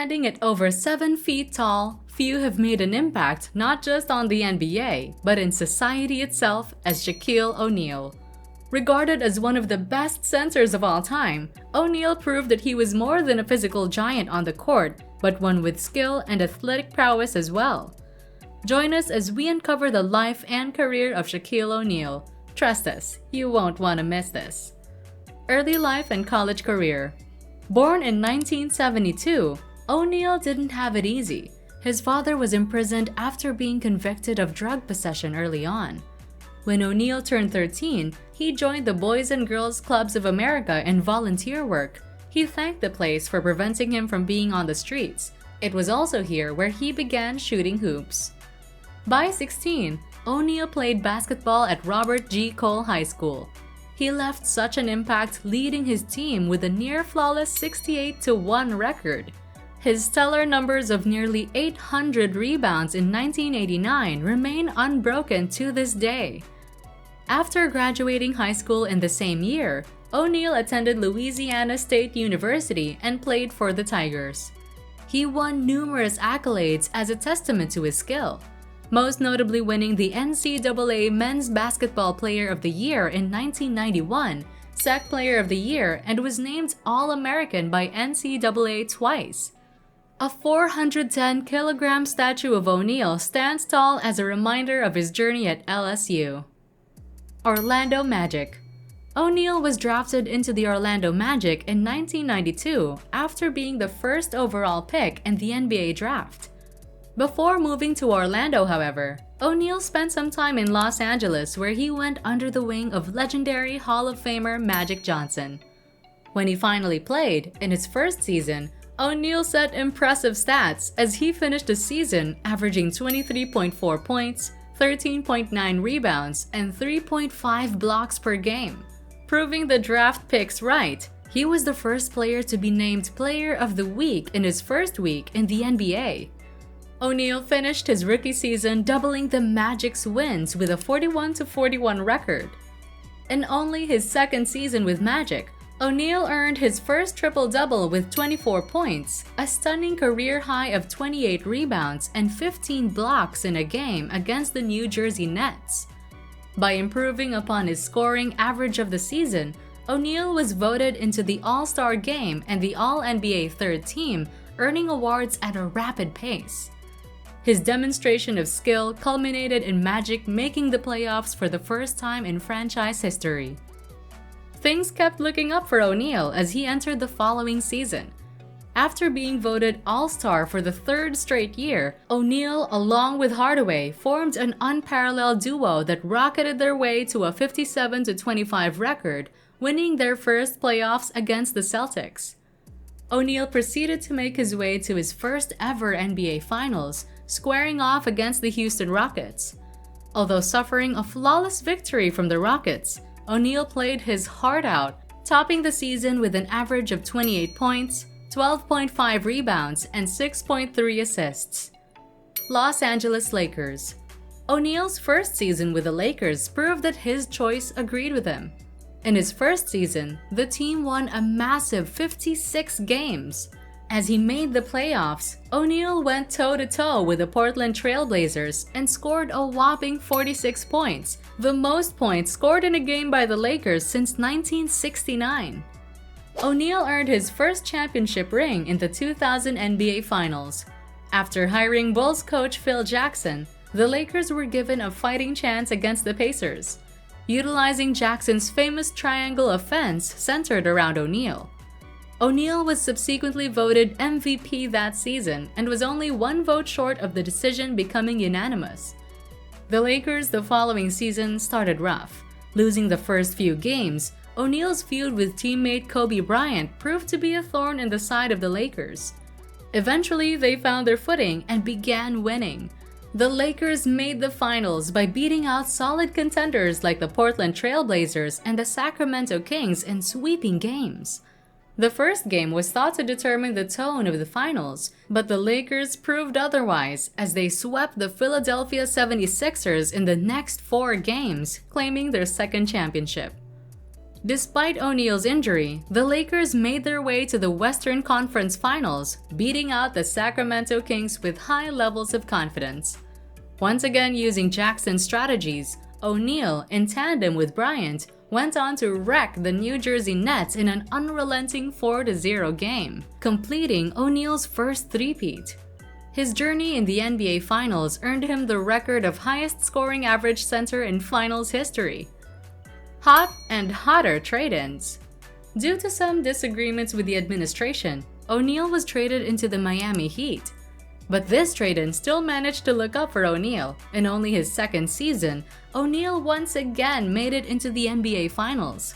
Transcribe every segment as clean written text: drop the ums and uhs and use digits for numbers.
Standing at over 7 feet tall, few have made an impact not just on the NBA, but in society itself as Shaquille O'Neal. Regarded as one of the best centers of all time, O'Neal proved that he was more than a physical giant on the court, but one with skill and athletic prowess as well. Join us as we uncover the life and career of Shaquille O'Neal. Trust us, you won't want to miss this. Early life and college career. Born in 1972, O'Neal didn't have it easy. His father was imprisoned after being convicted of drug possession early on. When O'Neal turned 13, he joined the Boys and Girls Clubs of America in volunteer work. He thanked the place for preventing him from being on the streets. It was also here where he began shooting hoops. By 16, O'Neal played basketball at Robert G. Cole High School. He left such an impact, leading his team with a near-flawless 68-1 record. His stellar numbers of nearly 800 rebounds in 1989 remain unbroken to this day. After graduating high school in the same year, O'Neal attended Louisiana State University and played for the Tigers. He won numerous accolades as a testament to his skill, most notably winning the NCAA Men's Basketball Player of the Year in 1991, SEC Player of the Year, and was named All-American by NCAA twice. A 410-kilogram statue of O'Neal stands tall as a reminder of his journey at LSU. Orlando Magic. O'Neal was drafted into the Orlando Magic in 1992 after being the first overall pick in the NBA draft. Before moving to Orlando, however, O'Neal spent some time in Los Angeles where he went under the wing of legendary Hall of Famer Magic Johnson. When he finally played, in his first season, O'Neal set impressive stats as he finished the season averaging 23.4 points, 13.9 rebounds, and 3.5 blocks per game. Proving the draft picks right, he was the first player to be named Player of the Week in his first week in the NBA. O'Neal finished his rookie season doubling the Magic's wins with a 41-41 record. In only his second season with Magic, O'Neal earned his first triple-double with 24 points, a stunning career high of 28 rebounds and 15 blocks in a game against the New Jersey Nets. By improving upon his scoring average of the season, O'Neal was voted into the All-Star Game and the All-NBA Third Team, earning awards at a rapid pace. His demonstration of skill culminated in Magic making the playoffs for the first time in franchise history. Things kept looking up for O'Neal as he entered the following season. After being voted All-Star for the third straight year, O'Neal, along with Hardaway, formed an unparalleled duo that rocketed their way to a 57-25 record, winning their first playoffs against the Celtics. O'Neal proceeded to make his way to his first ever NBA Finals, squaring off against the Houston Rockets. Although suffering a flawless victory from the Rockets, O'Neal played his heart out, topping the season with an average of 28 points, 12.5 rebounds, and 6.3 assists. Los Angeles Lakers. O'Neal's first season with the Lakers proved that his choice agreed with him. In his first season, the team won a massive 56 games. As he made the playoffs, O'Neal went toe-to-toe with the Portland Trail Blazers and scored a whopping 46 points, the most points scored in a game by the Lakers since 1969. O'Neal earned his first championship ring in the 2000 NBA Finals. After hiring Bulls coach Phil Jackson, the Lakers were given a fighting chance against the Pacers, utilizing Jackson's famous triangle offense centered around O'Neal. O'Neal was subsequently voted MVP that season and was only one vote short of the decision becoming unanimous. The Lakers the following season started rough. Losing the first few games, O'Neal's feud with teammate Kobe Bryant proved to be a thorn in the side of the Lakers. Eventually, they found their footing and began winning. The Lakers made the finals by beating out solid contenders like the Portland Trail Blazers and the Sacramento Kings in sweeping games. The first game was thought to determine the tone of the finals, but the Lakers proved otherwise as they swept the Philadelphia 76ers in the next 4 games, claiming their second championship. Despite O'Neal's injury, the Lakers made their way to the Western Conference Finals, beating out the Sacramento Kings with high levels of confidence. Once again using Jackson's strategies, O'Neal, in tandem with Bryant, went on to wreck the New Jersey Nets in an unrelenting 4-0 game, completing O'Neal's first three-peat. His journey in the NBA Finals earned him the record of highest scoring average center in Finals history. Hot and hotter trade-ins. Due to some disagreements with the administration, O'Neal was traded into the Miami Heat. But this trade-in still managed to look up for O'Neal. In only his second season, O'Neal once again made it into the NBA Finals.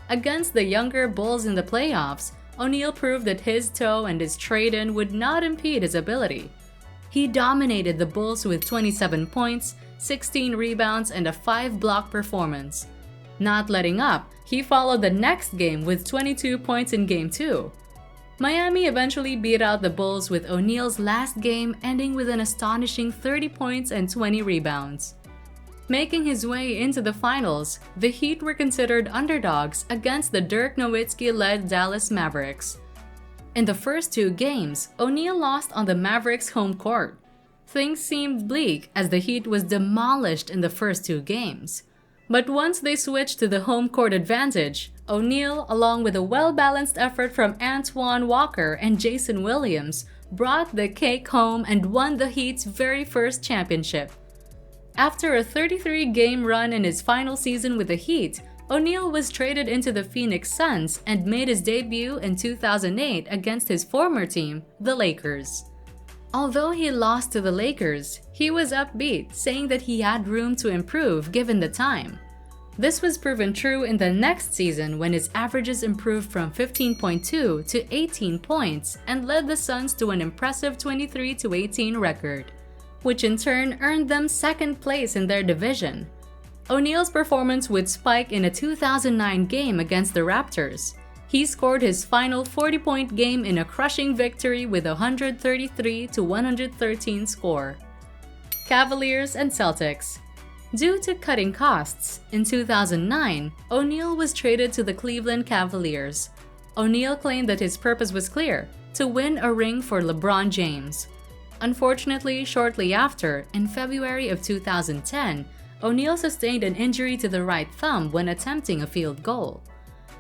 Against the younger Bulls in the playoffs, O'Neal proved that his toe and his trade-in would not impede his ability. He dominated the Bulls with 27 points, 16 rebounds, and a 5-block performance. Not letting up, he followed the next game with 22 points in Game 2. Miami eventually beat out the Bulls with O'Neal's last game ending with an astonishing 30 points and 20 rebounds. Making his way into the finals, the Heat were considered underdogs against the Dirk Nowitzki-led Dallas Mavericks. In the first two games, O'Neal lost on the Mavericks' home court. Things seemed bleak as the Heat was demolished in the first two games. But once they switched to the home court advantage, O'Neal, along with a well-balanced effort from Antoine Walker and Jason Williams, brought the cake home and won the Heat's very first championship. After a 33-game run in his final season with the Heat, O'Neal was traded into the Phoenix Suns and made his debut in 2008 against his former team, the Lakers. Although he lost to the Lakers, he was upbeat, saying that he had room to improve given the time. This was proven true in the next season when his averages improved from 15.2 to 18 points and led the Suns to an impressive 23-18 record, which in turn earned them second place in their division. O'Neal's performance would spike in a 2009 game against the Raptors. He scored his final 40-point game in a crushing victory with a 133-113 score. Cavaliers and Celtics. Due to cutting costs, in 2009, O'Neal was traded to the Cleveland Cavaliers. O'Neal claimed that his purpose was clear: to win a ring for LeBron James. Unfortunately, shortly after, in February of 2010, O'Neal sustained an injury to the right thumb when attempting a field goal.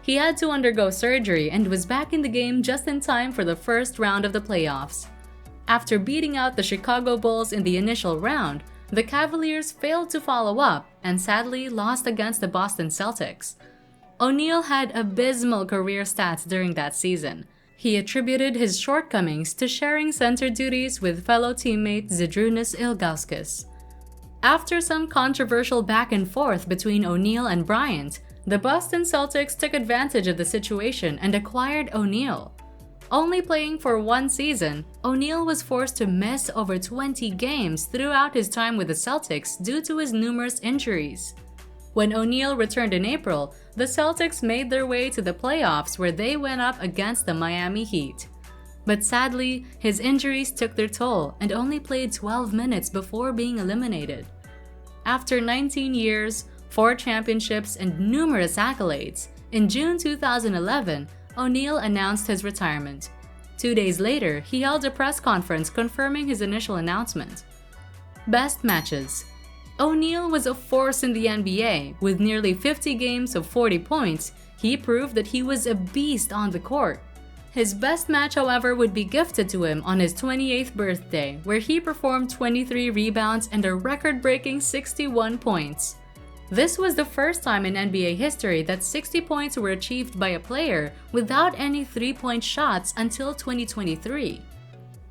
He had to undergo surgery and was back in the game just in time for the first round of the playoffs. After beating out the Chicago Bulls in the initial round, the Cavaliers failed to follow up and sadly lost against the Boston Celtics. O'Neal had abysmal career stats during that season. He attributed his shortcomings to sharing center duties with fellow teammate Zydrunas Ilgauskas. After some controversial back and forth between O'Neal and Bryant, the Boston Celtics took advantage of the situation and acquired O'Neal. Only playing for one season, O'Neal was forced to miss over 20 games throughout his time with the Celtics due to his numerous injuries. When O'Neal returned in April, the Celtics made their way to the playoffs where they went up against the Miami Heat. But sadly, his injuries took their toll and only played 12 minutes before being eliminated. After 19 years, 4 championships, and numerous accolades, in June 2011, O'Neal announced his retirement. 2 days later, he held a press conference confirming his initial announcement. Best matches. O'Neal was a force in the NBA. With nearly 50 games of 40 points, he proved that he was a beast on the court. His best match, however, would be gifted to him on his 28th birthday, where he performed 23 rebounds and a record-breaking 61 points. This was the first time in NBA history that 60 points were achieved by a player without any three-point shots until 2023.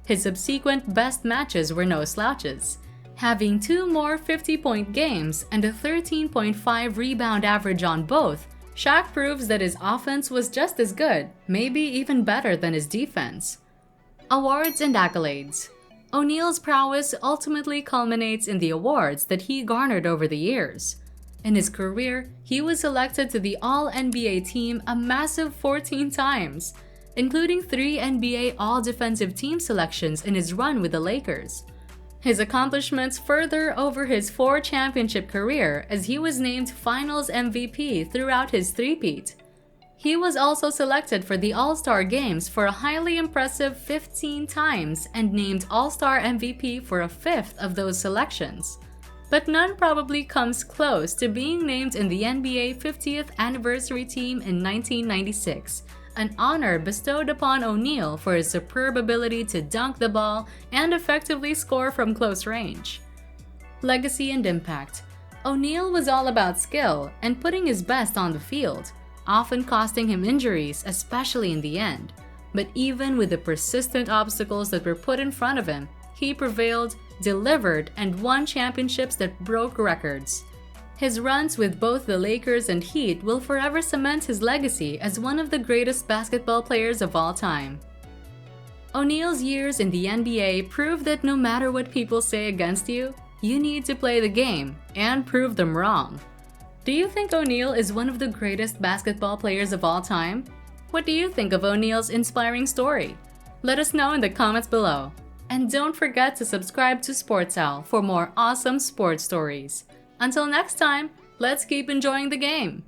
His subsequent best matches were no slouches. Having 2 more 50-point games and a 13.5 rebound average on both, Shaq proves that his offense was just as good, maybe even better than his defense. Awards and accolades. O'Neal's prowess ultimately culminates in the awards that he garnered over the years. In his career, he was selected to the All-NBA team a massive 14 times, including 3 NBA All-Defensive Team selections in his run with the Lakers. His accomplishments further over his 4-championship career as he was named Finals MVP throughout his three-peat. He was also selected for the All-Star Games for a highly impressive 15 times and named All-Star MVP for a fifth of those selections. But none probably comes close to being named in the NBA 50th Anniversary Team in 1996, an honor bestowed upon O'Neal for his superb ability to dunk the ball and effectively score from close range. Legacy and impact. O'Neal was all about skill and putting his best on the field, often costing him injuries, especially in the end. But even with the persistent obstacles that were put in front of him, he prevailed, delivered, and won championships that broke records. His runs with both the Lakers and Heat will forever cement his legacy as one of the greatest basketball players of all time. O'Neal's years in the NBA prove that no matter what people say against you, you need to play the game and prove them wrong. Do you think O'Neal is one of the greatest basketball players of all time? What do you think of O'Neal's inspiring story? Let us know in the comments below. And don't forget to subscribe to Sports Owl for more awesome sports stories. Until next time, let's keep enjoying the game!